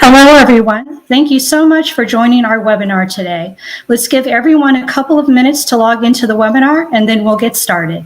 Hello, everyone. Thank you so much for joining our webinar today. Let's give everyone a couple of minutes to log into the webinar, and then we'll get started.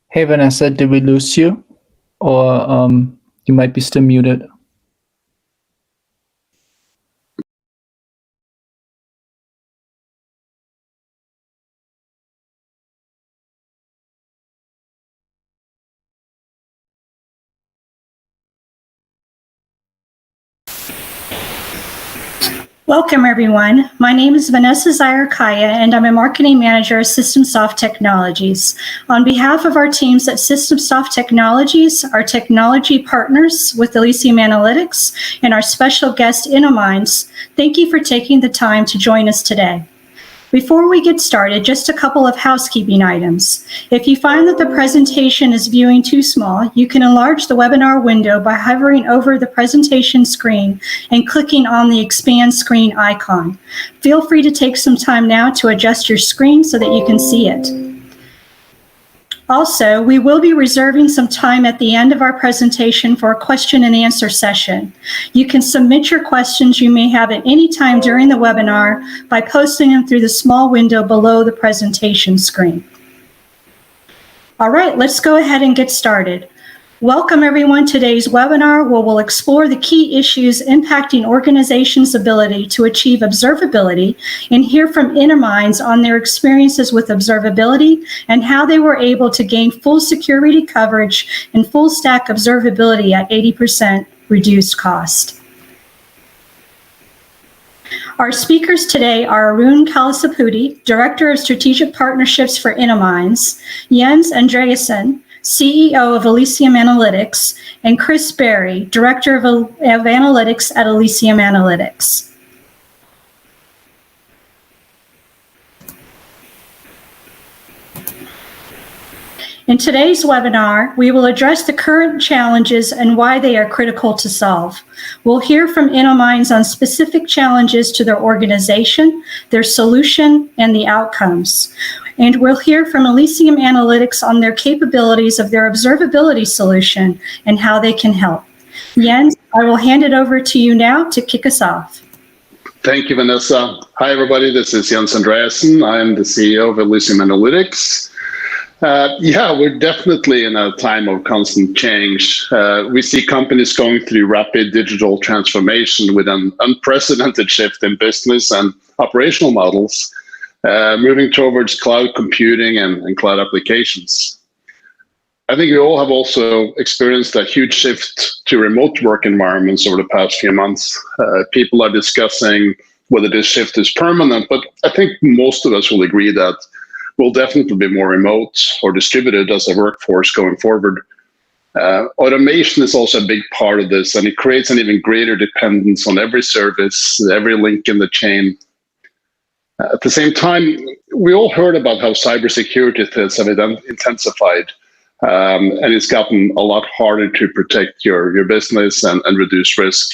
Hey, Vanessa, did we lose you? Or you might be still muted. Welcome, everyone. My name is Vanessa Zaire-Kaya, and I'm a marketing manager at SystemSoft Technologies. On behalf of our teams at SystemSoft Technologies, our technology partners with Elysium Analytics, and our special guest, Innomines, thank you for taking the time to join us today. Before we get started, just a couple of housekeeping items. If you find that the presentation is viewing too small, you can enlarge the webinar window by hovering over the presentation screen and clicking on the expand screen icon. Feel free to take some time now to adjust your screen so that you can see it. Also, we will be reserving some time at the end of our presentation for a question and answer session. You can submit your questions you may have at any time during the webinar by posting them through the small window below the presentation screen. All right, let's go ahead and get started. Welcome everyone to today's webinar, where we'll explore the key issues impacting organizations' ability to achieve observability and hear from Innomines on their experiences with observability and how they were able to gain full security coverage and full stack observability at 80% reduced cost. Our speakers today are Arun Kalasapudi, Director of Strategic Partnerships for Innomines, Jens Andreasen, CEO of Elysium Analytics, and Chris Berry, Director of Analytics at Elysium Analytics. In today's webinar, we will address the current challenges and why they are critical to solve. We'll hear from Innomines on specific challenges to their organization, their solution, and the outcomes. And we'll hear from Elysium Analytics on their capabilities of their observability solution and how they can help. Jens, I will hand it over to you now to kick us off. Thank you, Vanessa. Hi, everybody. This is Jens Andreasen. I'm the CEO of Elysium Analytics. Yeah, we're definitely in a time of constant change. We see companies going through rapid digital transformation with an unprecedented shift in business and operational models, moving towards cloud computing and cloud applications. I think we all have also experienced a huge shift to remote work environments over the past few months. People are discussing whether this shift is permanent, but I think most of us will agree that we'll definitely be more remote or distributed as a workforce going forward. Automation is also a big part of this, and it creates an even greater dependence on every service, every link in the chain. At the same time, we all heard about how cybersecurity threats have intensified, and it's gotten a lot harder to protect your business and reduce risk.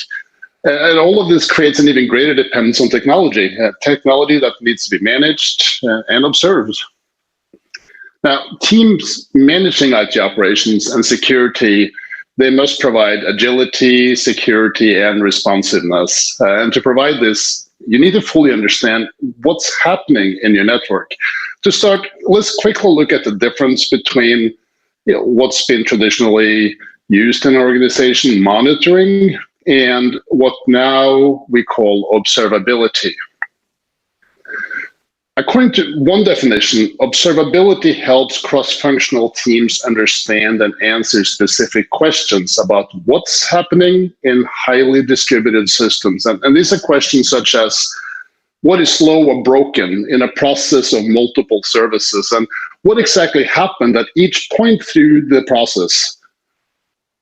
And all of this creates an even greater dependence on technology, technology that needs to be managed and observed. Now, teams managing IT operations and security, they must provide agility, security, and responsiveness. And to provide this, you need to fully understand what's happening in your network. To start, let's quickly look at the difference between what's been traditionally used in an organization, monitoring, and what now we call observability. According to one definition, observability helps cross-functional teams understand and answer specific questions about what's happening in highly distributed systems. And these are questions such as, what is slow or broken in a process of multiple services? And what exactly happened at each point through the process?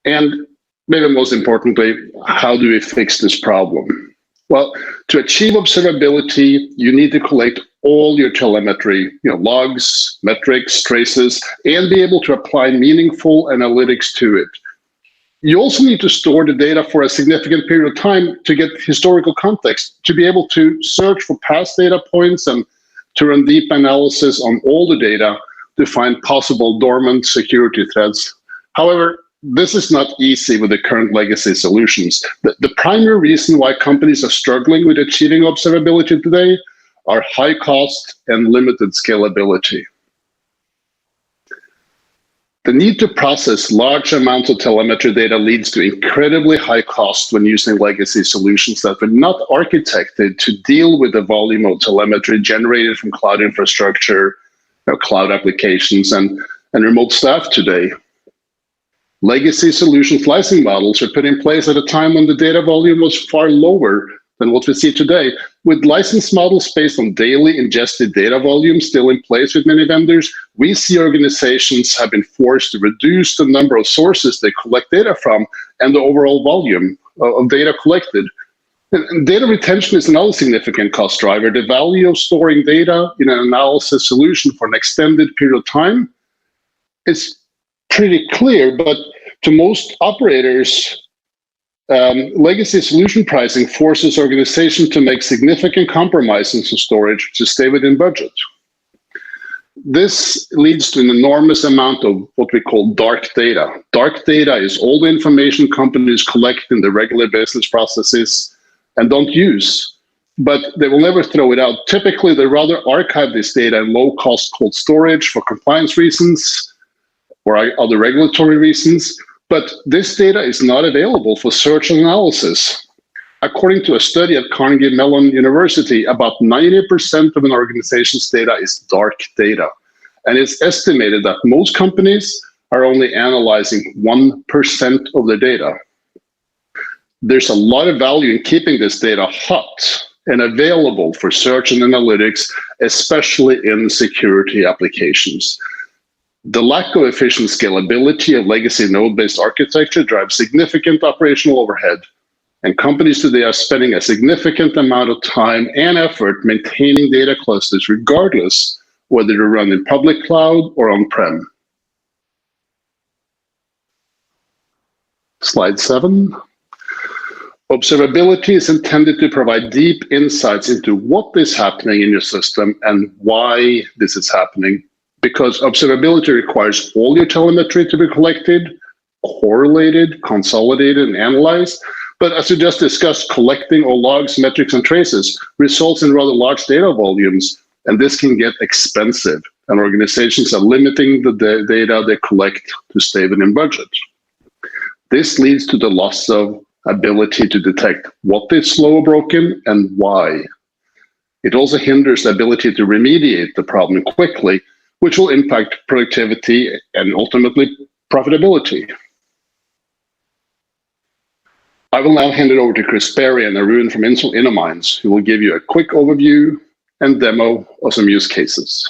And maybe most importantly, how do we fix this problem? Well, to achieve observability, you need to collect all your telemetry, logs, metrics, traces, and be able to apply meaningful analytics to it. You also need to store the data for a significant period of time to get historical context, to be able to search for past data points and to run deep analysis on all the data to find possible dormant security threats. However, this is not easy with the current legacy solutions. The primary reason why companies are struggling with achieving observability today are high cost and limited scalability. The need to process large amounts of telemetry data leads to incredibly high cost when using legacy solutions that were not architected to deal with the volume of telemetry generated from cloud infrastructure, cloud applications, and remote staff today. Legacy solutions licensing models were put in place at a time when the data volume was far lower than what we see today. With license models based on daily ingested data volume still in place with many vendors, we see organizations have been forced to reduce the number of sources they collect data from and the overall volume of data collected. And data retention is another significant cost driver. The value of storing data in an analysis solution for an extended period of time is pretty clear, but to most operators, legacy solution pricing forces organizations to make significant compromises in storage to stay within budget. This leads to an enormous amount of what we call dark data. Dark data is all the information companies collect in the regular business processes and don't use, but they will never throw it out. Typically, they rather archive this data in low-cost cold storage for compliance reasons or other regulatory reasons. But this data is not available for search and analysis. According to a study at Carnegie Mellon University, about 90% of an organization's data is dark data. And it's estimated that most companies are only analyzing 1% of the data. There's a lot of value in keeping this data hot and available for search and analytics, especially in security applications. The lack of efficient scalability of legacy node-based architecture drives significant operational overhead, and companies today are spending a significant amount of time and effort maintaining data clusters, regardless whether they're run in public cloud or on-prem. Slide 7. Observability is intended to provide deep insights into what is happening in your system and why this is happening, because observability requires all your telemetry to be collected, correlated, consolidated, and analyzed. But as we just discussed, collecting all logs, metrics, and traces results in rather large data volumes, and this can get expensive. and organizations are limiting the data they collect to stay within budget. This leads to the loss of ability to detect what is slow or broken and why. It also hinders the ability to remediate the problem quickly, which will impact productivity and ultimately profitability. I will now hand it over to Chris Berry and Arun from Innomines, who will give you a quick overview and demo of some use cases.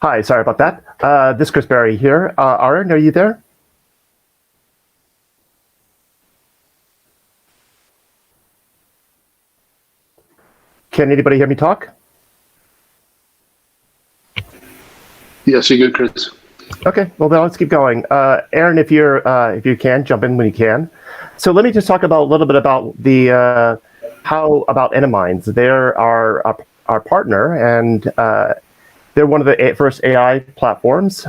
Hi, sorry about that. This is Chris Berry here. Aaron, are you there? Can anybody hear me talk? Yes, you're good, Chris. Okay, well then let's keep going. Aaron, if you can, jump in when you can. So let me just talk about a little bit about the about Innomines. They're our partner, and they're one of the first AI platforms.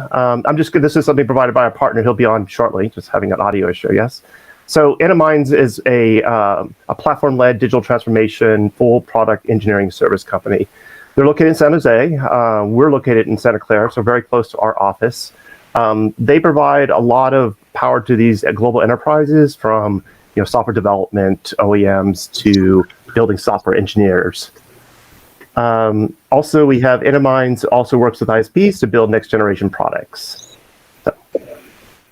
This is something provided by our partner. He'll be on shortly, just having an audio issue, yes. So Innomines is a platform-led digital transformation, full product engineering service company. They're located in San Jose. We're located in Santa Clara, so very close to our office. They provide a lot of power to these global enterprises, from software development, OEMs, to building software engineers. Also, we have Innomines also works with ISPs to build next generation products. So.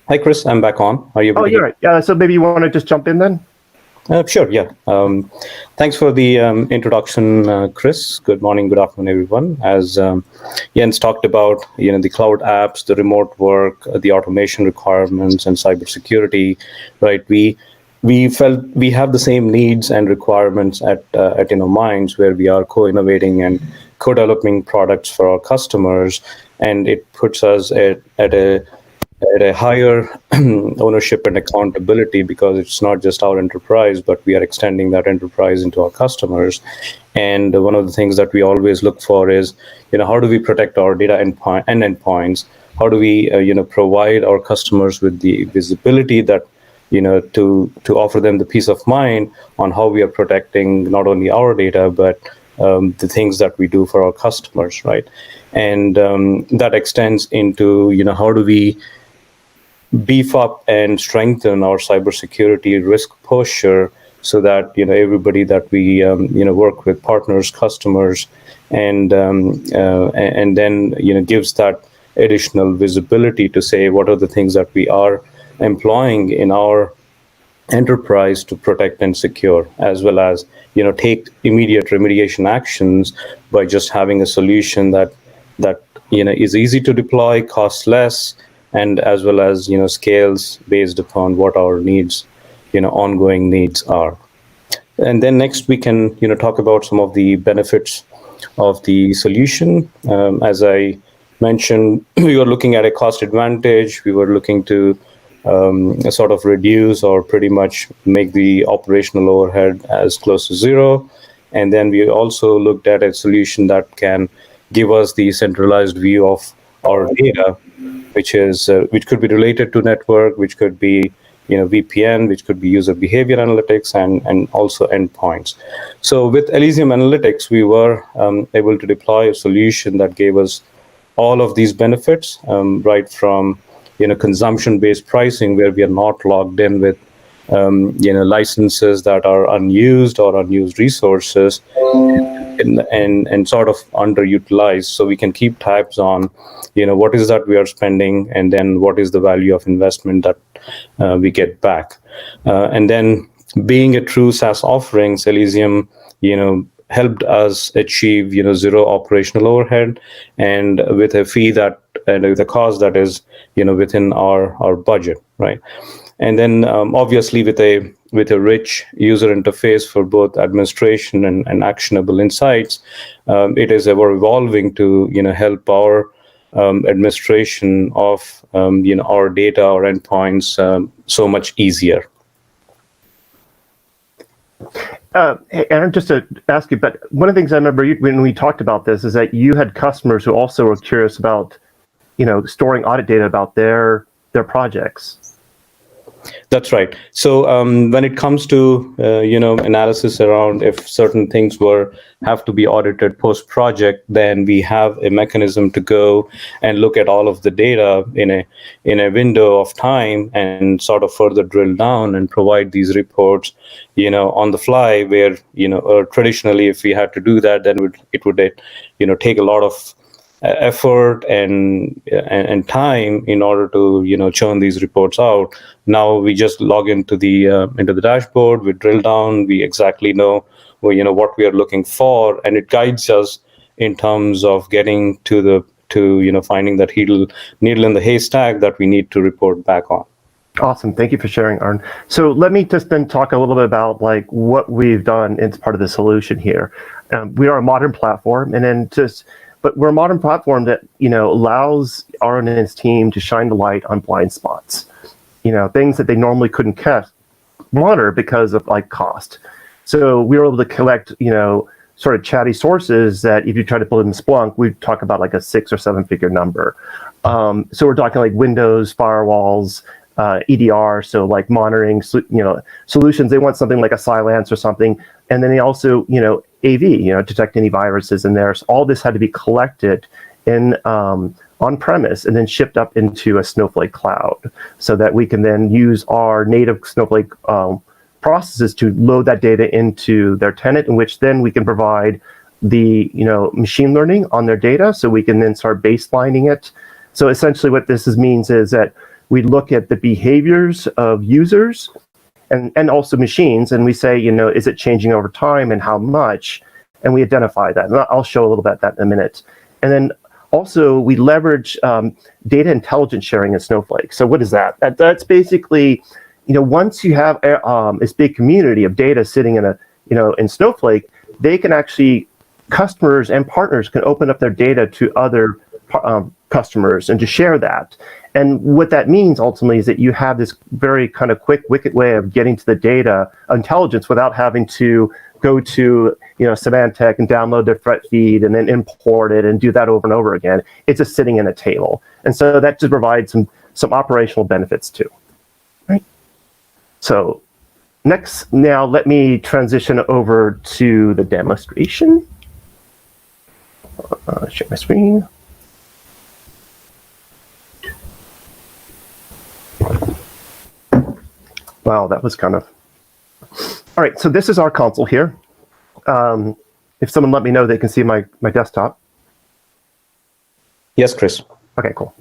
Hi, Chris. I'm back on. Are you? Oh, you're right. Yeah. So maybe you want to just jump in then? Sure. Yeah. Thanks for the introduction, Chris. Good morning. Good afternoon, everyone. As Jens talked about, the cloud apps, the remote work, the automation requirements, and cybersecurity. Right. We felt we have the same needs and requirements at Innomines, where we are co-innovating and co-developing products for our customers, and it puts us at a higher ownership and accountability, because it's not just our enterprise, but we are extending that enterprise into our customers. And one of the things that we always look for is, how do we protect our data and endpoints? How do we, provide our customers with the visibility that, to offer them the peace of mind on how we are protecting not only our data, but the things that we do for our customers, right? And that extends into, how do we beef up and strengthen our cybersecurity risk posture, so that everybody that we work with, partners, customers, and then gives that additional visibility to say what are the things that we are employing in our enterprise to protect and secure, as well as take immediate remediation actions by just having a solution that is easy to deploy, costs less, and as well as scales based upon what our needs, ongoing needs are. And then next we can talk about some of the benefits of the solution. As I mentioned, we were looking at a cost advantage. We were looking to sort of reduce or pretty much make the operational overhead as close to zero. And then we also looked at a solution that can give us the centralized view of our data, which could be related to network, which could be VPN, which could be user behavior analytics, and also endpoints. So with Elysium Analytics, we were able to deploy a solution that gave us all of these benefits, right from consumption-based pricing, where we are not logged in with licenses that are unused or unused resources, and sort of underutilized, so we can keep tabs on what is that we are spending, and then what is the value of investment that we get back. And then, being a true SaaS offering, Elysium helped us achieve zero operational overhead, and with a fee and with a cost that is within our budget, right? And then obviously with a rich user interface for both administration and actionable insights, it is ever evolving to help our administration of our data or endpoints so much easier. Hey, Aaron, just to ask you, but one of the things I remember when we talked about this is that you had customers who also were curious about, storing audit data about their projects. That's right. So when it comes to analysis around if certain things have to be audited post-project, then we have a mechanism to go and look at all of the data in a window of time and sort of further drill down and provide these reports on the fly, where traditionally if we had to do that, then it would take a lot of effort and time in order to churn these reports out. Now we just log into the dashboard, we drill down, we exactly know what we are looking for, and it guides us in terms of getting to finding that needle in the haystack that we need to report back on. Awesome. Thank you for sharing, Arn. So let me just then talk a little bit about what we've done as part of the solution here. We are a modern platform, but we're a modern platform that allows Arn and his team to shine the light on blind spots, things that they normally couldn't monitor because of cost. So we were able to collect sort of chatty sources that if you try to pull in Splunk, we'd talk about a 6 or 7 figure number. So we're talking Windows firewalls, EDR, so monitoring solutions. They want something like a Cylance or something, and then they also AV, detect any viruses in there. So all this had to be collected in on premise and then shipped up into a Snowflake cloud, so that we can then use our native Snowflake processes to load that data into their tenant, in which then we can provide the machine learning on their data, so we can then start baselining it. So essentially, what this means is that we look at the behaviors of users and also machines, and we say, is it changing over time and how much? And we identify that. And I'll show a little bit of that in a minute. And then also we leverage data intelligence sharing in Snowflake. So what is that? That's basically, once you have this big community of data sitting in Snowflake, they can actually, customers and partners can open up their data to other customers and to share that. And what that means ultimately is that you have this very kind of quick, wicked way of getting to the data intelligence without having to go to Symantec and download their threat feed and then import it and do that over and over again. It's just sitting in a table. And so that just provides some operational benefits too. Right? So now let me transition over to the demonstration. Share my screen. Wow, that was kind of... All right, so this is our console here. If someone let me know, they can see my desktop. Yes, Chris. Okay, cool.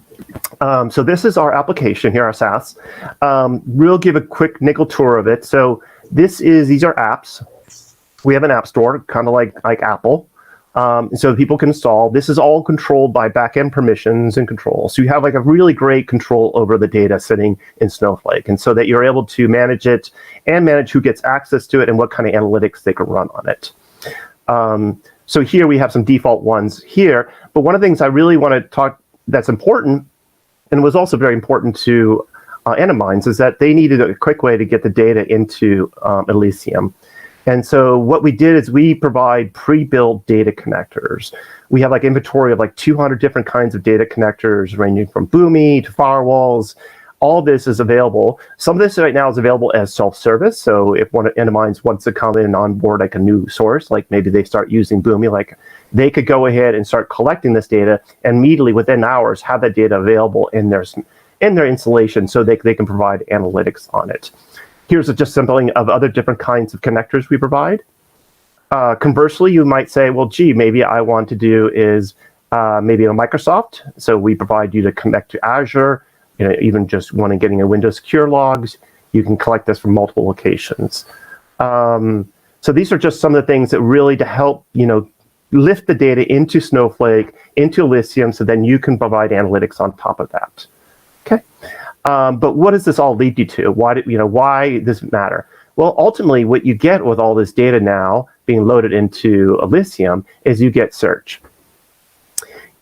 So this is our application here, our SaaS. We'll give a quick nickel tour of it. So these are apps. We have an app store, kind of like Apple. So people can install. This is all controlled by backend permissions and controls. So you have a really great control over the data sitting in Snowflake, and so that you're able to manage it and manage who gets access to it and what kind of analytics they can run on it. So here we have some default ones here, but one of the things I really want to talk that's important, and was also very important to Anamines, is that they needed a quick way to get the data into Elysium. And so what we did is we provide pre-built data connectors. We have inventory of 200 different kinds of data connectors, ranging from Boomi to firewalls. All this is available. Some of this right now is available as self-service. So if one of Anamines wants to come in and onboard a new source, maybe they start using Boomi, they could go ahead and start collecting this data and immediately within hours have that data available in their installation, so they can provide analytics on it. Here's just sampling of other different kinds of connectors we provide. Conversely, you might say, well, gee, maybe I want to do is maybe a Microsoft. So we provide you to connect to Azure, even just getting a Windows Secure logs. You can collect this from multiple locations. So these are just some of the things that really to help, lift the data into Snowflake, into Elysium, so then you can provide analytics on top of that. Okay. But what does this all lead you to? Why does it matter? Well, ultimately, what you get with all this data now being loaded into Elysium is you get search.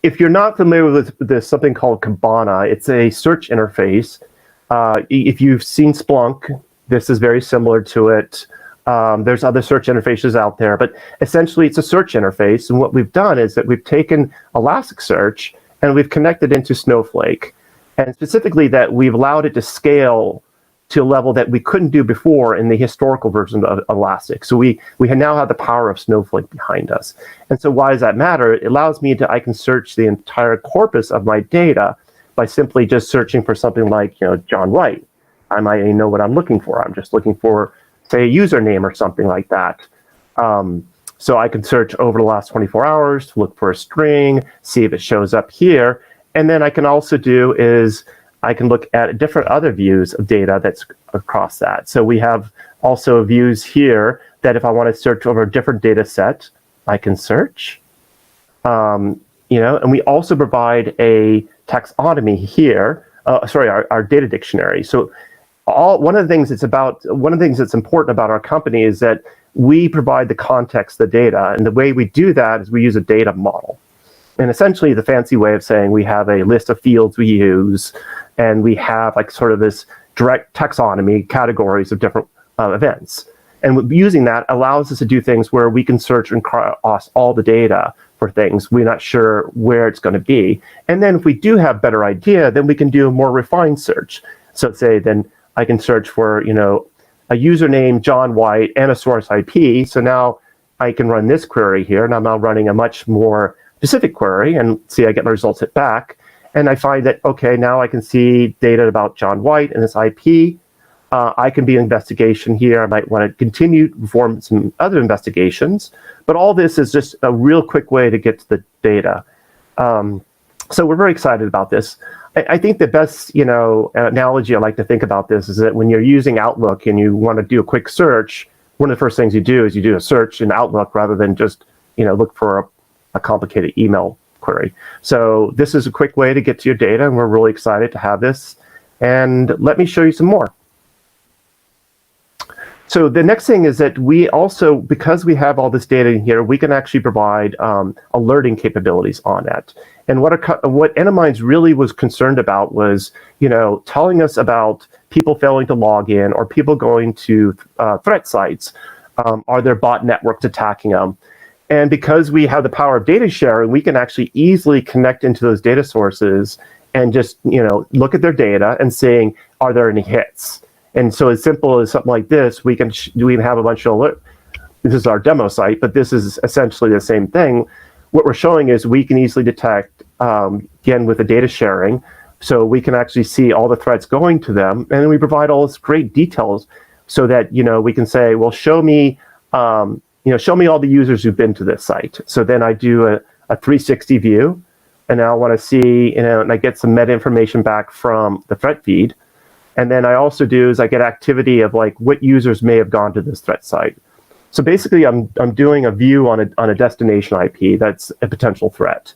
if you're not familiar with this, something called Kibana, it's a search interface. If you've seen Splunk, this is very similar to it. There's other search interfaces out there, but essentially it's a search interface. And what we've done is that we've taken Elasticsearch and we've connected into Snowflake. And specifically that we've allowed it to scale to a level that we couldn't do before in the historical version of Elastic. So we now have the power of Snowflake behind us. And so why does that matter? It allows me to, I can search the entire corpus of my data by simply just searching for something like, John White. I might know what I'm looking for. I'm just looking for, say, a username or something like that. So I can search over the last 24 hours to look for a string, see if it shows up here. And then I can also do is I can look at different other views of data that's across that. So we have also views here that if I want to search over a different data set, I can search. And we also provide a taxonomy here. Our data dictionary. So one of the things that's important about our company is that we provide the context, the data, and the way we do that is we use a data model. And essentially the fancy way of saying we have a list of fields we use, and we have like sort of this direct taxonomy categories of different events. And using that allows us to do things where we can search across all the data for things we're not sure where it's going to be. And then if we do have better idea, then we can do a more refined search. So say then I can search for, a username, John White, and a source IP. So now I can run this query here, and I'm now running a much more specific query, and see I get my results back. And I find that, okay, now I can see data about John White and his IP. I can be an investigation here. I might want to continue to perform some other investigations. But all this is just a real quick way to get to the data. So we're very excited about this. I think the best, analogy I like to think about this is that when you're using Outlook and you want to do a quick search, one of the first things you do is you do a search in Outlook rather than just, look for a complicated email query. So this is a quick way to get to your data, and we're really excited to have this. And let me show you some more. So the next thing is that we also, because we have all this data in here, we can actually provide alerting capabilities on it. And what Enterminds really was concerned about was, telling us about people failing to log in or people going to threat sites. Are there bot networks attacking them? And because we have the power of data sharing, we can actually easily connect into those data sources and just, look at their data and saying, are there any hits? And so as simple as something like this, we can have a bunch of alert. This is our demo site, but this is essentially the same thing. What we're showing is we can easily detect, again, with the data sharing, so we can actually see all the threats going to them, and then we provide all this great details so that, we can say, well, show me all the users who've been to this site. So then I do a 360 view, and now I want to see, and I get some meta information back from the threat feed. And then I also do is I get activity of like what users may have gone to this threat site. So basically I'm doing a view on a destination IP that's a potential threat.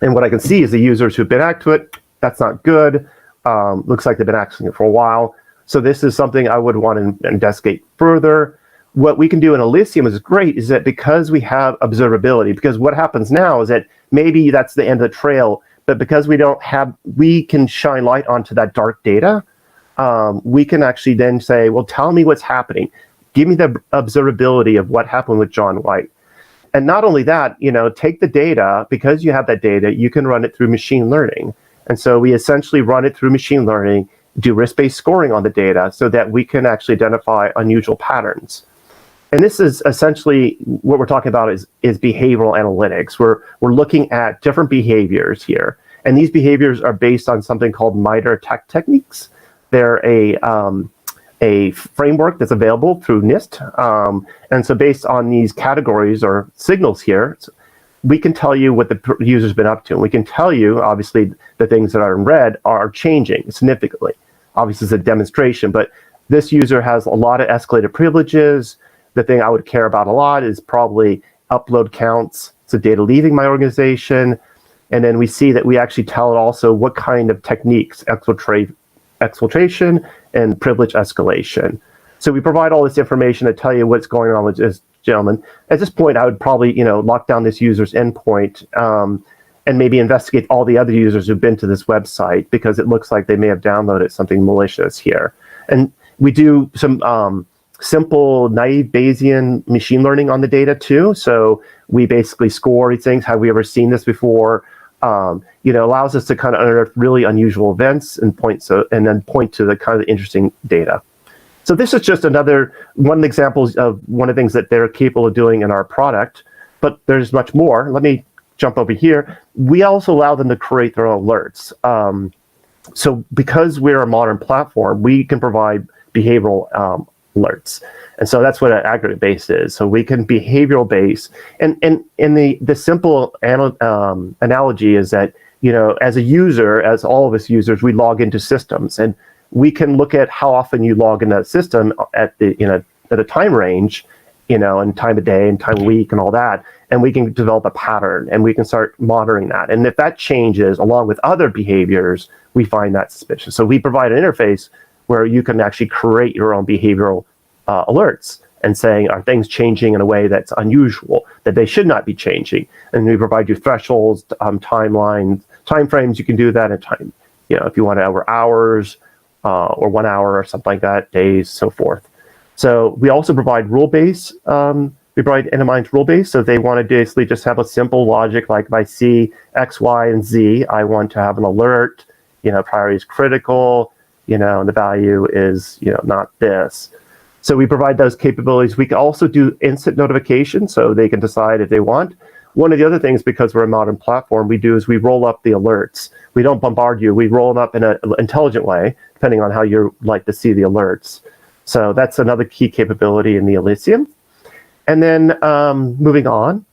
And what I can see is the users who've been hacked to it. That's not good. Looks like they've been accessing it for a while. So this is something I would want to investigate further. What we can do in Elysium is great is that because we have observability, because what happens now is that maybe that's the end of the trail, but because we can shine light onto that dark data, we can actually then say, well, tell me what's happening. Give me the observability of what happened with John White. And not only that, take the data, because you have that data, you can run it through machine learning. And so we essentially run it through machine learning, do risk-based scoring on the data so that we can actually identify unusual patterns. And this is essentially what we're talking about is behavioral analytics. We're looking at different behaviors here. And these behaviors are based on something called MITRE attack techniques. They're a framework that's available through NIST. And so based on these categories or signals here, we can tell you what the user's been up to. And we can tell you, obviously, the things that are in red are changing significantly. Obviously, it's a demonstration, but this user has a lot of escalated privileges. The thing I would care about a lot is probably upload counts, so data leaving my organization. And then we see that we actually tell it also what kind of techniques, exfiltration and privilege escalation. So we provide all this information to tell you what's going on with gentlemen, at this point, I would probably, lock down this user's endpoint and maybe investigate all the other users who've been to this website because it looks like they may have downloaded something malicious here. And we do some simple naive Bayesian machine learning on the data too. So we basically score these things. Have we ever seen this before? Allows us to kind of unearth really unusual events and then point to the kind of interesting data. So this is just one of the examples of one of the things that they're capable of doing in our product, but there's much more. Let me jump over here. We also allow them to create their own alerts. So because we're a modern platform, we can provide behavioral alerts. And so that's what an aggregate base is. So we can behavioral base. And the simple analogy is that, as a user, as all of us users, we log into systems. And we can look at how often you log into that system at a time range, and time of day and time of week and all that. And we can develop a pattern and we can start monitoring that. And if that changes along with other behaviors, we find that suspicious. So we provide an interface where you can actually create your own behavioral alerts and saying, are things changing in a way that's unusual, that they should not be changing? And we provide you thresholds, timelines, timeframes. You can do that in time, if you want to over hours or 1 hour or something like that, days, so forth. So we also provide rule-based. We provide Nminds rule-based. So if they want to basically just have a simple logic, like if I see X, Y, and Z, I want to have an alert, priority is critical, and the value is, not this. So we provide those capabilities. We can also do instant notification, so they can decide if they want. One of the other things, because we're a modern platform, we do is we roll up the alerts. We don't bombard you. We roll them up in an intelligent way, depending on how you like to see the alerts. So that's another key capability in the Elysium. And then moving on.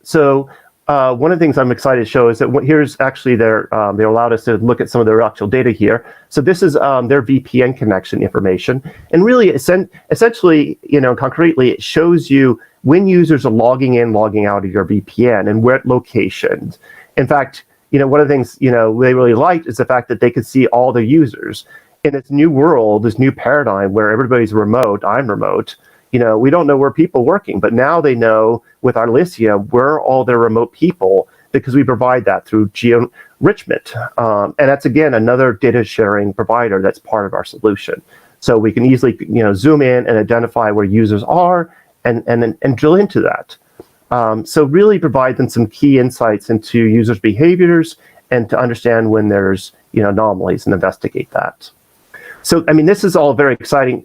So one of the things I'm excited to show is that here's actually they allowed us to look at some of their actual data here. So this is their VPN connection information. And really, essentially, concretely, it shows you when users are logging in, logging out of your VPN and where locations. In fact, one of the things, they really liked is the fact that they could see all the users. In this new world, this new paradigm where everybody's remote, I'm remote, we don't know where people are working, but now they know with our Elysium where all their remote people, because we provide that through geo-enrichment. And that's, again, another data sharing provider that's part of our solution. So we can easily, zoom in and identify where users are and drill into that. So really provide them some key insights into users' behaviors and to understand when there's, anomalies and investigate that. So, this is all very exciting.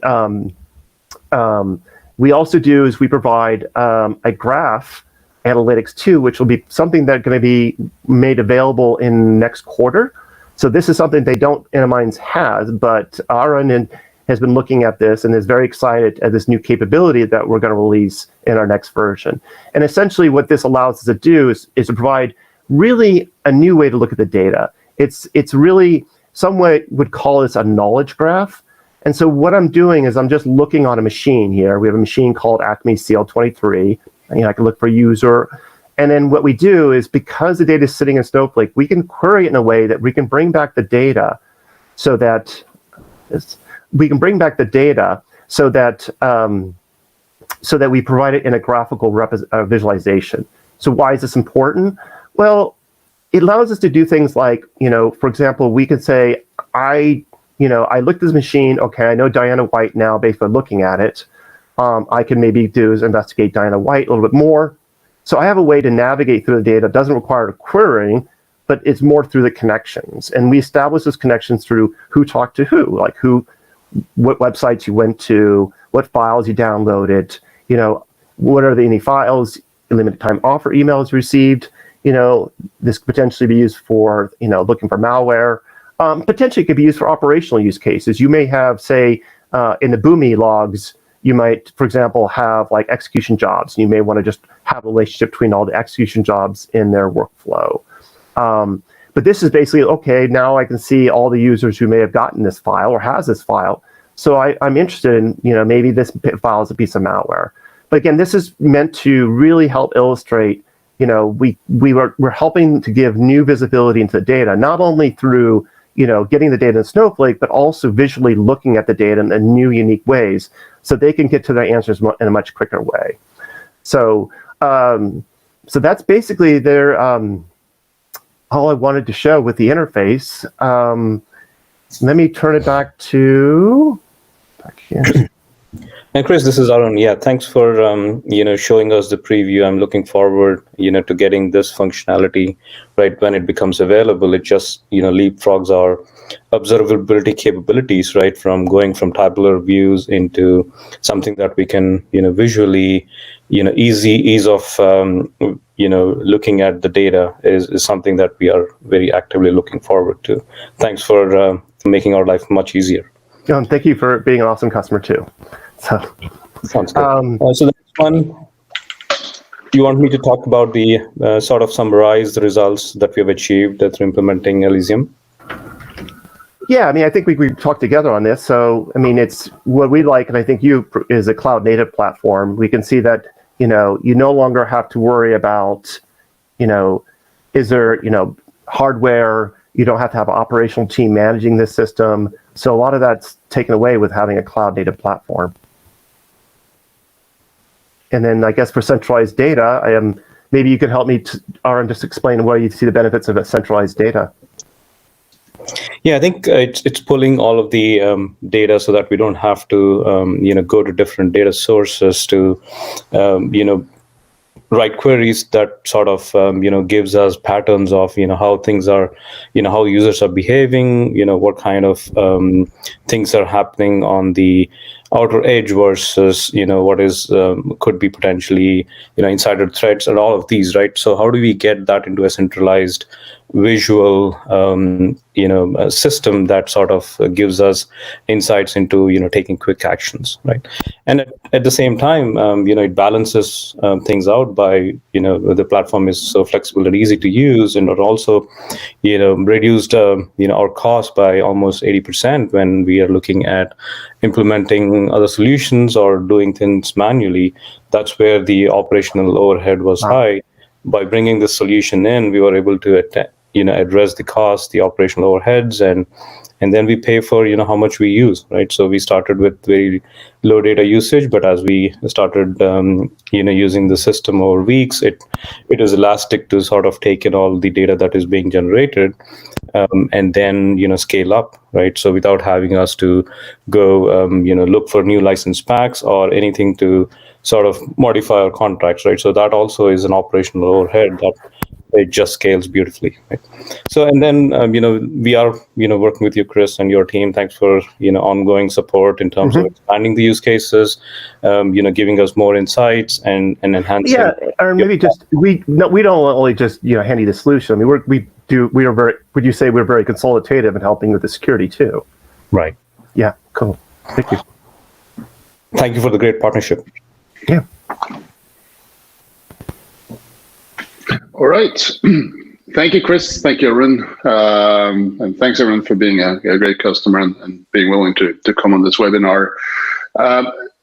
We also do is we provide a graph analytics too, which will be something that's going to be made available in next quarter. So this is something Nminds has, but Aaron has been looking at this and is very excited at this new capability that we're going to release in our next version. And essentially what this allows us to do is to provide really a new way to look at the data. It's really, some way would call this a knowledge graph. And so what I'm doing is I'm just looking on a machine here. We have a machine called Acme CL23. I can look for user. And then what we do is, because the data is sitting in Snowflake, we can query it in a way that we can bring back the data so that we provide it in a graphical visualization. So why is this important? Well, it allows us to do things like, for example, we could say, I looked at this machine. Okay, I know Diana White now based on looking at it. I can maybe do is investigate Diana White a little bit more. So I have a way to navigate through the data. It doesn't require querying, but it's more through the connections. And we establish those connections through who talked to who, like what websites you went to, what files you downloaded, what are any files, limited time offer emails received. This could potentially be used for, looking for malware. Potentially it could be used for operational use cases. You may have, say, in the Boomi logs, you might, for example, have like execution jobs. You may want to just have a relationship between all the execution jobs in their workflow. But this is basically, okay, now I can see all the users who may have gotten this file or has this file. So I'm interested in, maybe this file is a piece of malware. But again, this is meant to really help illustrate, we're helping to give new visibility into the data, not only through, getting the data in Snowflake, but also visually looking at the data in new, unique ways, so they can get to their answers in a much quicker way. So, so that's basically their all I wanted to show with the interface. Let me turn it back here. And Chris, this is Arun. Yeah, thanks for showing us the preview. I'm looking forward to getting this functionality right when it becomes available. It just leapfrogs our observability capabilities, right, from going from tabular views into something that we can visually ease of looking at the data is something that we are very actively looking forward to. Thanks for making our life much easier. And thank you for being an awesome customer too. So, sounds good. So the next one, you want me to talk about the sort of summarize the results that we have achieved through implementing Elysium? Yeah, I mean, I think we talked together on this. So, I mean, it's what we like, and I think is a cloud native platform. We can see that, you no longer have to worry about, is there, hardware. You don't have to have an operational team managing this system. So a lot of that's taken away with having a cloud native platform. And then I guess for centralized data, maybe you could help me, Arun, just explain why you see the benefits of a centralized data. Yeah, I think it's pulling all of the data so that we don't have to go to different data sources to write queries that sort of gives us patterns of how things are, how users are behaving, what kind of things are happening on the outer edge versus what is could be potentially insider threats and all of these, right? So how do we get that into a centralized visual system that sort of gives us insights into taking quick actions, right? And at the same time it balances things out by the platform is so flexible and easy to use, and it also reduced our cost by almost 80% when we are looking at implementing other solutions or doing things manually. That's where the operational overhead was high. By bringing the solution in, we were able to address the cost, the operational overheads, and then we pay for how much we use, right? So we started with very low data usage, but as we started using the system over weeks, it is elastic to sort of take in all the data that is being generated and then scale up, right? So without having us to go look for new license packs or anything to sort of modify our contracts, right? So that also is an operational overhead that it just scales beautifully, right? So, and then, we are, working with you, Chris, and your team. Thanks for, ongoing support in terms of expanding the use cases, giving us more insights and enhancing. Yeah, or maybe just, we don't only just, hand you the solution. I mean, we are very, would you say we're very consultative in helping with the security too? Right. Yeah, cool. Thank you. Thank you for the great partnership. Yeah. All right. Thank you, Chris. Thank you, Arun. And thanks, everyone, for being a great customer and being willing to come on this webinar.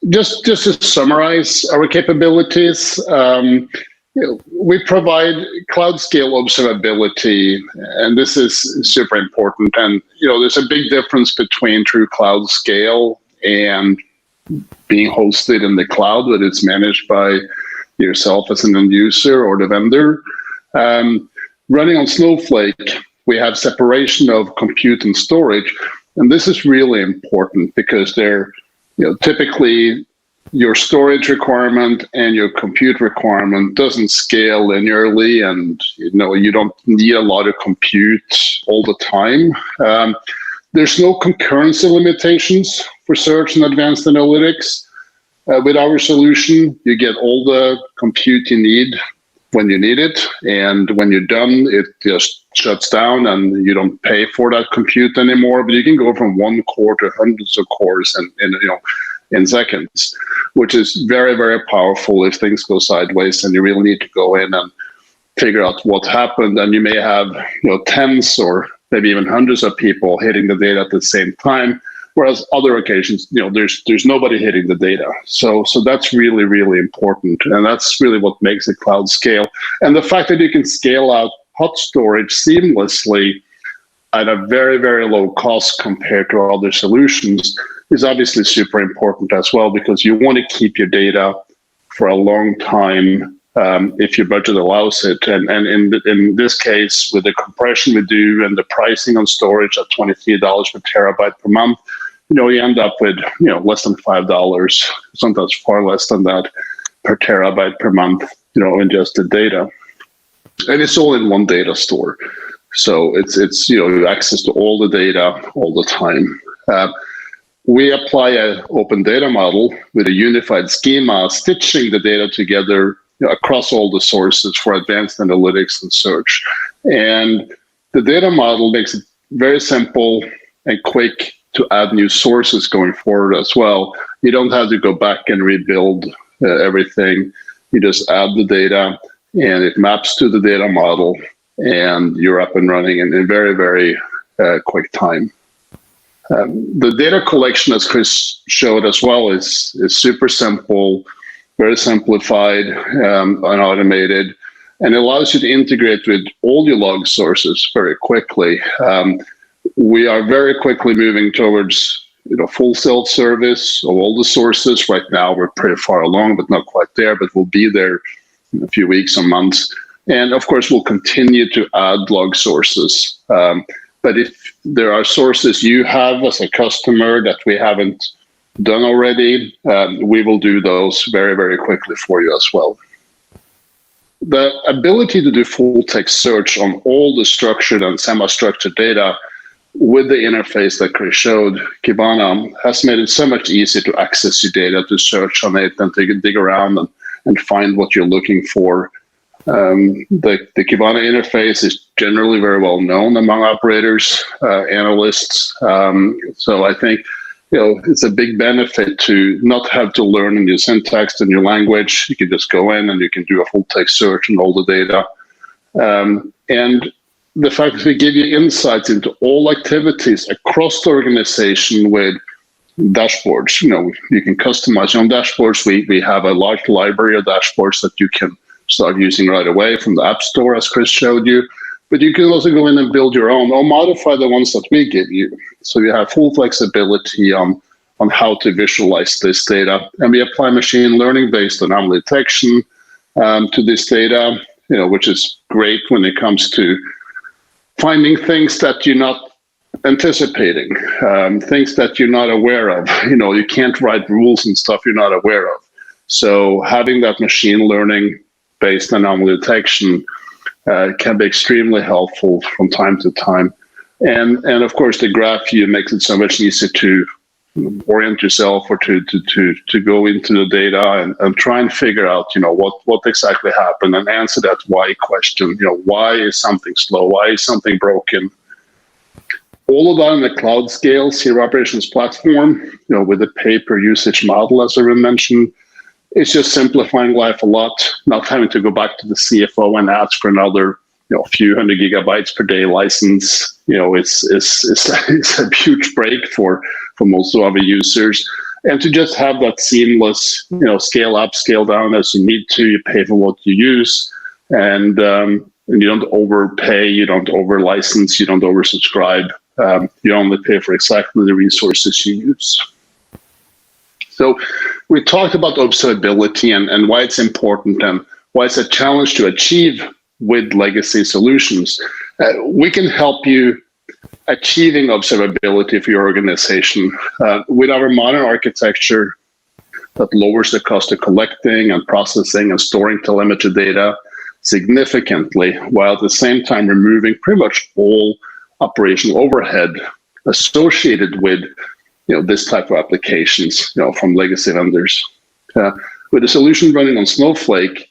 Just to summarize our capabilities, we provide cloud scale observability, and this is super important. And there's a big difference between true cloud scale and being hosted in the cloud, that it's managed by yourself as an end user or the vendor. Running on Snowflake, we have separation of compute and storage, and this is really important because they're typically your storage requirement and your compute requirement doesn't scale linearly, and you don't need a lot of compute all the time. There's no concurrency limitations for search and advanced analytics. With our solution, you get all the compute you need when you need it, and when you're done, it just shuts down and you don't pay for that compute anymore. But you can go from one core to hundreds of cores in seconds, which is very, very powerful if things go sideways and you really need to go in and figure out what happened. And you may have tens or maybe even hundreds of people hitting the data at the same time. Whereas other occasions, there's nobody hitting the data. So that's really, really important. And that's really what makes it cloud scale. And the fact that you can scale out hot storage seamlessly at a very, very low cost compared to other solutions is obviously super important as well, because you want to keep your data for a long time if your budget allows it. And in this case, with the compression we do and the pricing on storage at $23 per terabyte per month, you end up with less than $5, sometimes far less than that per terabyte per month, ingested data. And it's all in one data store. So it's access to all the data all the time. We apply an open data model with a unified schema, stitching the data together across all the sources for advanced analytics and search. And the data model makes it very simple and quick to add new sources going forward as well. You don't have to go back and rebuild everything. You just add the data and it maps to the data model, and you're up and running in a very, very quick time. The data collection, as Chris showed as well, is super simple, very simplified and automated, and it allows you to integrate with all your log sources very quickly. We are very quickly moving towards full self-service of all the sources. Right now, we're pretty far along, but not quite there, but we'll be there in a few weeks or months. And of course, we'll continue to add log sources. But if there are sources you have as a customer that we haven't done already, we will do those very, very quickly for you as well. The ability to do full text search on all the structured and semi-structured data with the interface that Chris showed, Kibana, has made it so much easier to access your data, to search on it, and to dig around and find what you're looking for. The Kibana interface is generally very well known among operators, analysts. So I think it's a big benefit to not have to learn a new syntax and new language. You can just go in and you can do a full text search on all the data. And the fact that we give you insights into all activities across the organization with dashboards. You can customize your own dashboards. We have a large library of dashboards that you can start using right away from the App Store, as Chris showed you. But you can also go in and build your own or modify the ones that we give you. So you have full flexibility on how to visualize this data. And we apply machine learning based on anomaly detection to this data, which is great when it comes to finding things that you're not anticipating, things that you're not aware of. You can't write rules and stuff you're not aware of. So having that machine learning based anomaly detection can be extremely helpful from time to time. And of course, the graph view makes it so much easier to orient yourself or to go into the data and try and figure out, what exactly happened and answer that why question. Why is something slow? Why is something broken? All of that in the cloud scale Zero Operations platform, with the pay-per-usage model, as I mentioned, it's just simplifying life a lot, not having to go back to the CFO and ask for another, few hundred gigabytes per day license. It's a huge break for most of our users. And to just have that seamless, scale up, scale down as you need to. You pay for what you use, and you don't overpay, you don't over license, you don't oversubscribe. You only pay for exactly the resources you use. So we talked about observability and why it's important and why it's a challenge to achieve with legacy solutions. We can help you achieving observability for your organization with our modern architecture that lowers the cost of collecting and processing and storing telemetry data significantly, while at the same time removing pretty much all operational overhead associated with this type of applications, from legacy vendors. With a solution running on Snowflake,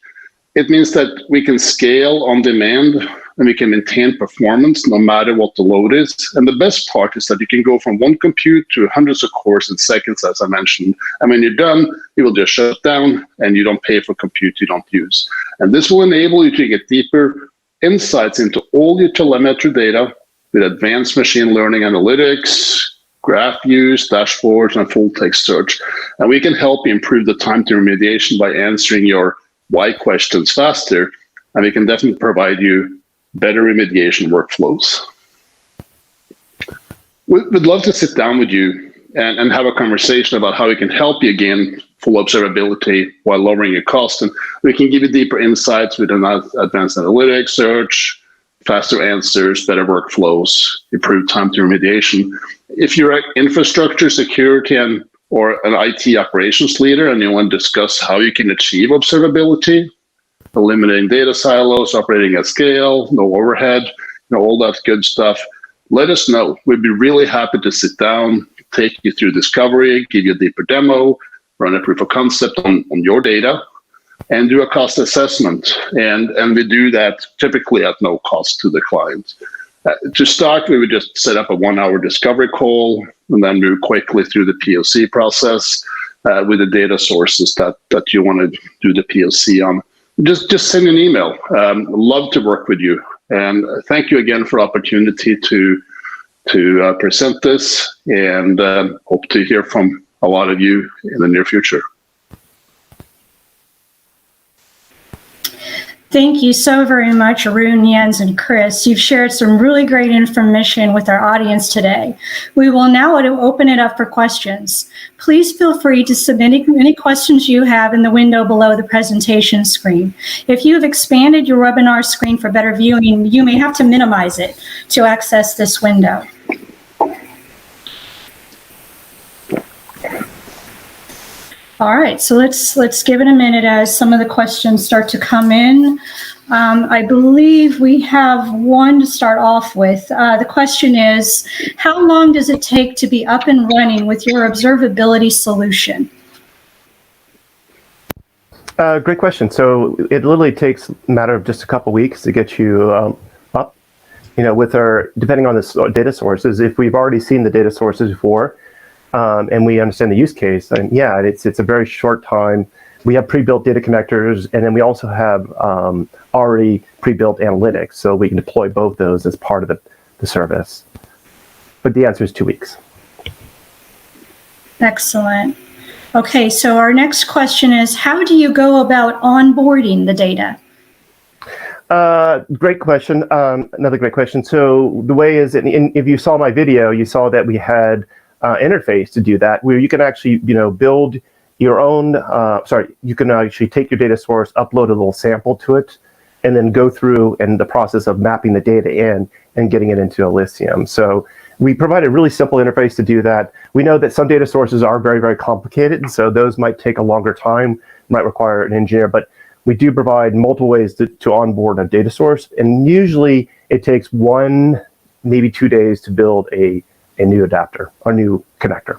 it means that we can scale on demand and we can maintain performance no matter what the load is. And the best part is that you can go from one compute to hundreds of cores in seconds, as I mentioned. And when you're done, you will just shut down and you don't pay for compute you don't use. And this will enable you to get deeper insights into all your telemetry data with advanced machine learning analytics, graph views, dashboards, and full text search. And we can help you improve the time to remediation by answering your why questions faster. And we can definitely provide you better remediation workflows. We'd love to sit down with you and have a conversation about how we can help you gain full observability while lowering your cost. And we can give you deeper insights with advanced analytics, search, faster answers, better workflows, improved time to remediation. If you're an infrastructure, security, or an IT operations leader and you want to discuss how you can achieve observability, eliminating data silos, operating at scale, no overhead, all that good stuff, let us know. We'd be really happy to sit down, take you through discovery, give you a deeper demo, run a proof of concept on your data, and do a cost assessment. And we do that typically at no cost to the client. To start, we would just set up a 1-hour discovery call and then move quickly through the POC process with the data sources that you want to do the POC on. Just send an email. Love to work with you. And thank you again for the opportunity to present this, and hope to hear from a lot of you in the near future. Thank you so very much, Arun, Jens, and Chris. You've shared some really great information with our audience today. We will now open it up for questions. Please feel free to submit any questions you have in the window below the presentation screen. If you have expanded your webinar screen for better viewing, you may have to minimize it to access this window. All right, so let's give it a minute as some of the questions start to come in. I believe we have one to start off with. The question is, how long does it take to be up and running with your observability solution? Great question. So it literally takes a matter of just a couple weeks to get you up. With depending on the data sources, if we've already seen the data sources before, and we understand the use case, and yeah, it's a very short time. We have pre-built data connectors, and then we also have already pre-built analytics, so we can deploy both those as part of the service. But the answer is 2 weeks. Excellent. Okay, so our next question is, how do you go about onboarding the data? Great question. Another great question. So the way is, if you saw my video, you saw that we had interface to do that, where you can actually, build your own, you can actually take your data source, upload a little sample to it, and then go through and the process of mapping the data in and getting it into Elysium. So we provide a really simple interface to do that. We know that some data sources are very, very complicated, so those might take a longer time, might require an engineer, but we do provide multiple ways to onboard a data source, and usually it takes 1, maybe 2 days to build a new adapter, a new connector.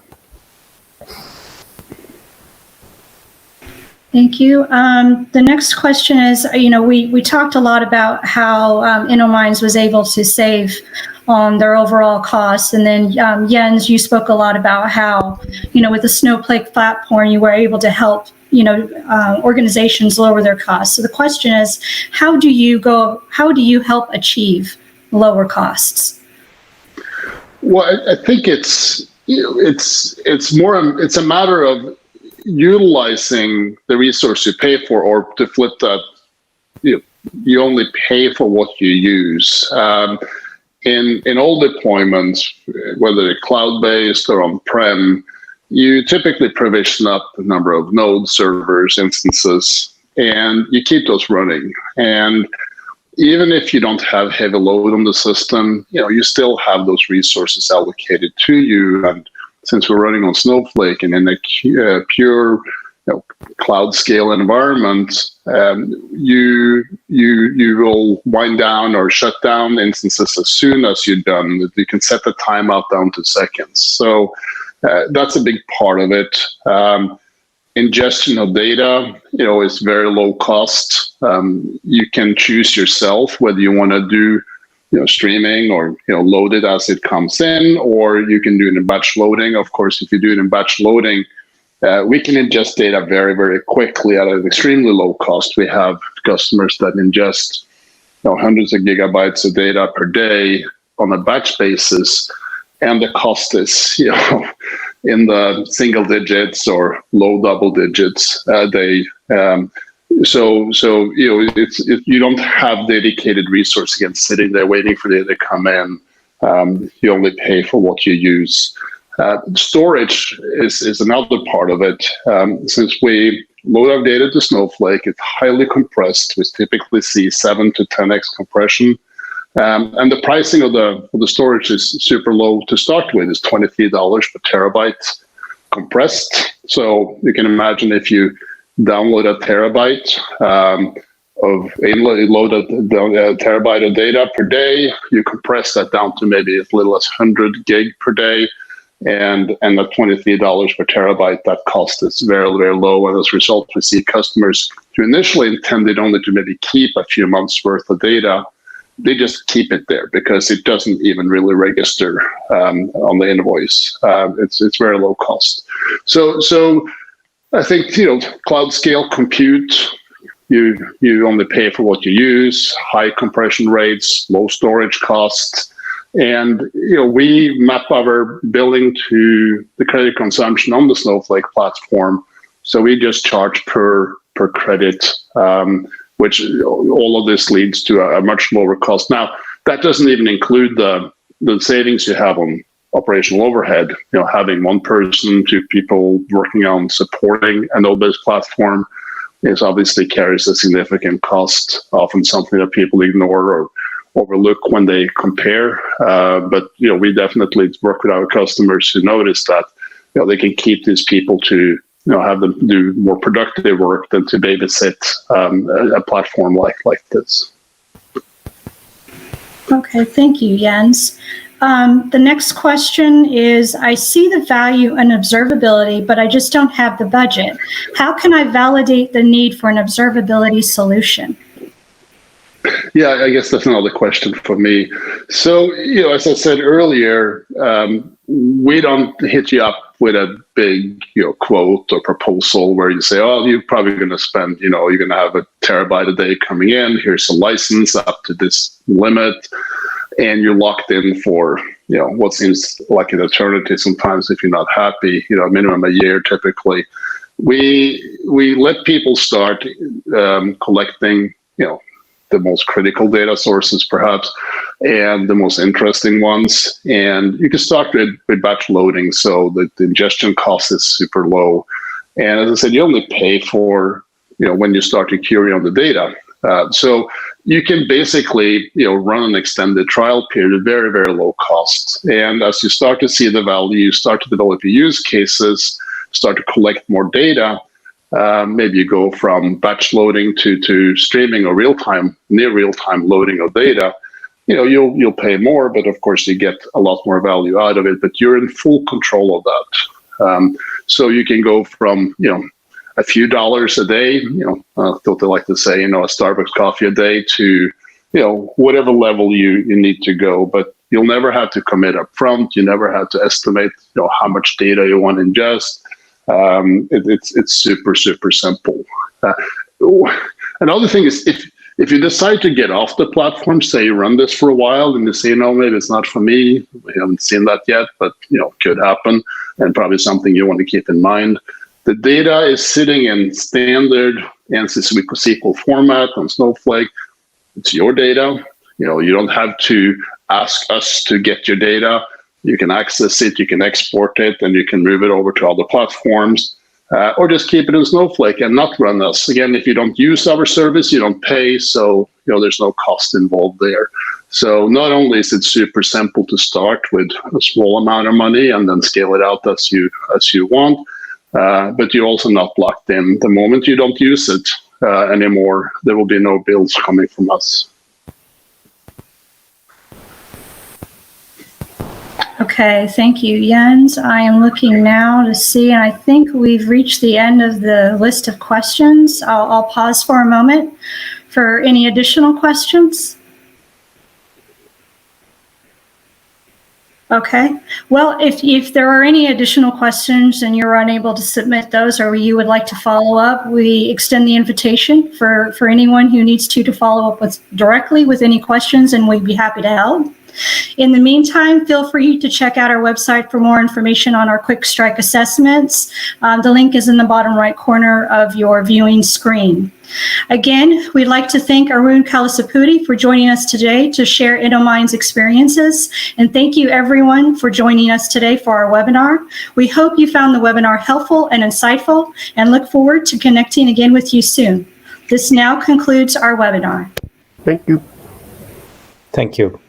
Thank you. The next question is, we talked a lot about how InnoMinds was able to save on their overall costs. And then Jens, you spoke a lot about how, with the Snowflake platform, you were able to help, organizations lower their costs. So the question is, how do you help achieve lower costs? Well, I think it's a matter of utilizing the resource you pay for, or to flip that, you only pay for what you use. In all deployments, whether they're cloud-based or on-prem, you typically provision up a number of node servers, instances, and you keep those running. And even if you don't have heavy load on the system, you still have those resources allocated to you. And since we're running on Snowflake and in a pure cloud scale environment, you will wind down or shut down instances as soon as you're done. You can set the timeout down to seconds. So that's a big part of it. Ingestion of data, is very low cost. You can choose yourself whether you want to do, streaming or, load it as it comes in, or you can do it in batch loading. Of course, if you do it in batch loading, we can ingest data very, very quickly at an extremely low cost. We have customers that ingest, hundreds of gigabytes of data per day on a batch basis, and the cost is, in the single digits or low double digits a day. So you don't have dedicated resource again sitting there waiting for data to come in. You only pay for what you use. Storage is another part of it. Since we load our data to Snowflake, it's highly compressed. We typically see 7 to 10x compression. And the pricing of the storage is super low to start with. It's $23 per terabyte compressed. So you can imagine if you download a terabyte load a terabyte of data per day, you compress that down to maybe as little as 100 gig per day. And at $23 per terabyte, that cost is very, very low. And as a result, we see customers who initially intended only to maybe keep a few months worth of data, they just keep it there because it doesn't even really register on the invoice. It's very low cost. So I think, cloud scale compute, you only pay for what you use, high compression rates, low storage costs. And we map our billing to the credit consumption on the Snowflake platform. So we just charge per credit, which all of this leads to a much lower cost. Now, that doesn't even include the savings you have on operational overhead. Having one person, 2 people working on supporting an OBIS platform is obviously carries a significant cost, often something that people ignore or overlook when they compare. But we definitely work with our customers who notice that they can keep these people to have them do more productive work than to babysit a platform like this. Okay, thank you, Jens. The next question is, I see the value in observability, but I just don't have the budget. How can I validate the need for an observability solution? Yeah, I guess that's another question for me. So, as I said earlier, we don't hit you up with a big, quote or proposal where you say, oh, you're probably going to spend, you're going to have a terabyte a day coming in. Here's a license up to this limit. And you're locked in for, what seems like an eternity sometimes if you're not happy, a minimum a year typically. We let people start collecting, the most critical data sources perhaps, and the most interesting ones. And you can start with batch loading, so the ingestion cost is super low. And as I said, you only pay for, when you start to query on the data. So you can basically, run an extended trial period at very, very low cost. And as you start to see the value, you start to develop your use cases, start to collect more data. Maybe you go from batch loading to streaming or near real-time loading of data. You'll pay more, but of course you get a lot more value out of it. But you're in full control of that. So you can go from a few dollars a day, what they like to say, a Starbucks coffee a day, to whatever level you need to go. But you'll never have to commit up front. You never have to estimate how much data you want to ingest. It's super, super simple. Another thing is if you decide to get off the platform, say you run this for a while and you say, no, maybe it's not for me. We haven't seen that yet, but could happen, and probably something you want to keep in mind. The data is sitting in standard ANSI SQL format on Snowflake. It's your data. You don't have to ask us to get your data. You can access it, you can export it, and you can move it over to other platforms, or just keep it in Snowflake and not run us. Again, if you don't use our service, you don't pay, so there's no cost involved there. So not only is it super simple to start with a small amount of money and then scale it out as you want, but you're also not locked in. The moment you don't use it anymore, there will be no bills coming from us. Okay, thank you, Jens. I am looking now to see, and I think we've reached the end of the list of questions. I'll pause for a moment for any additional questions. Okay, well, if there are any additional questions and you're unable to submit those, or you would like to follow up, we extend the invitation for anyone who needs to follow up directly with any questions, and we'd be happy to help. In the meantime, feel free to check out our website for more information on our quick strike assessments. The link is in the bottom right corner of your viewing screen. Again, we'd like to thank Arun Kalasapudi for joining us today to share InnoMind's experiences. And thank you everyone for joining us today for our webinar. We hope you found the webinar helpful and insightful and look forward to connecting again with you soon. This now concludes our webinar. Thank you. Thank you.